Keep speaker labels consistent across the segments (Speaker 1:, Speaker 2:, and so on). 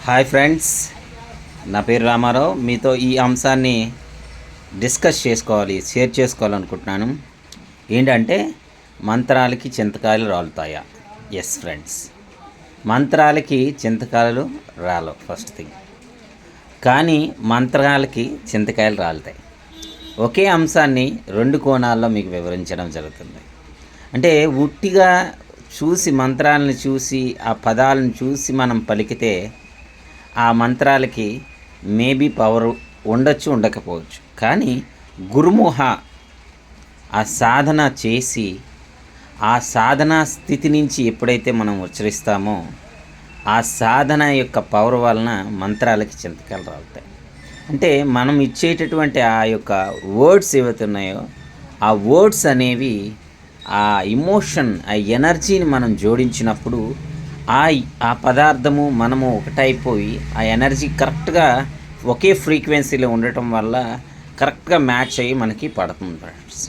Speaker 1: Hi friends, నా పేరు రామారావు. మీతో ఈ అంశాన్ని షేర్ చేసుకోవాలనుకుంటున్నాను. ఏంటంటే, మంత్రాలకి చింతకాయలు రాలుతాయా? ఎస్ ఫ్రెండ్స్, మంత్రాలకి చింతకాయలు రాలవు ఫస్ట్ థింగ్. కానీ మంత్రాలకి చింతకాయలు రాలుతాయి. ఒకే అంశాన్ని రెండు కోణాల్లో మీకు వివరించడం జరుగుతుంది. అంటే ఉట్టిగా చూసి, మంత్రాలను చూసి, ఆ పదాలను చూసి మనం పలికితే ఆ మంత్రాలకి మేబీ పవర్ ఉండొచ్చు, ఉండకపోవచ్చు. కానీ గురుముహ ఆ సాధన చేసి, ఆ సాధనా స్థితి నుంచి ఎప్పుడైతే మనం ఉచ్చరిస్తామో, ఆ సాధన యొక్క పవర్ వలన మంత్రాలకి చింతకాయలు రాలుతాయి. అంటే మనం ఇచ్చేటటువంటి ఆ యొక్క వర్డ్స్ ఏవైతే ఉన్నాయో, ఆ వర్డ్స్ అనేవి ఆ ఇమోషన్, ఆ ఎనర్జీని మనం జోడించినప్పుడు ఆ పదార్థము మనము ఒకటైపోయి ఆ ఎనర్జీ కరెక్ట్గా ఒకే ఫ్రీక్వెన్సీలో ఉండటం వల్ల కరెక్ట్గా మ్యాచ్ అయ్యి మనకి పడుతుంది ఫ్రెండ్స్.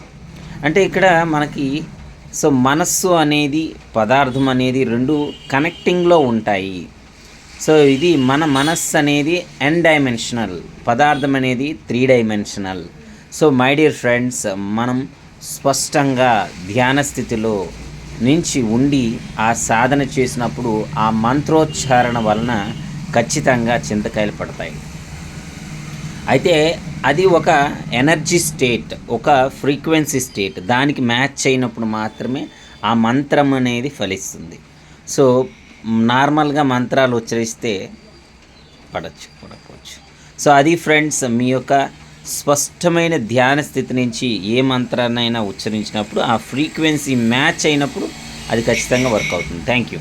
Speaker 1: అంటే ఇక్కడ మనకి మనస్సు అనేది, పదార్థం అనేది రెండు కనెక్టింగ్లో ఉంటాయి. ఇది మన మనస్సు అనేది ఎన్ డైమెన్షనల్, పదార్థం అనేది 3 డైమెన్షనల్. మై డియర్ ఫ్రెండ్స్, మనం స్పష్టంగా ధ్యాన స్థితిలో నుంచి ఉండి ఆ సాధన చేసినప్పుడు ఆ మంత్రోచ్చారణ వలన ఖచ్చితంగా చింతకాయలు పడతాయి. అయితే అది ఒక ఎనర్జీ స్టేట్, ఒక ఫ్రీక్వెన్సీ స్టేట్. దానికి మ్యాచ్ అయినప్పుడు మాత్రమే ఆ మంత్రం అనేది ఫలిస్తుంది. నార్మల్గా మంత్రాలు ఉచ్చరిస్తే పడకపోవచ్చు. అది ఫ్రెండ్స్, మీ యొక్క స్పష్టమైన ధ్యాన స్థితి నుంచి ఏ మంత్రాన్నైనా ఉచ్చరించినప్పుడు ఆ ఫ్రీక్వెన్సీ మ్యాచ్ అయినప్పుడు అది ఖచ్చితంగా వర్క్ అవుతుంది. Thank you.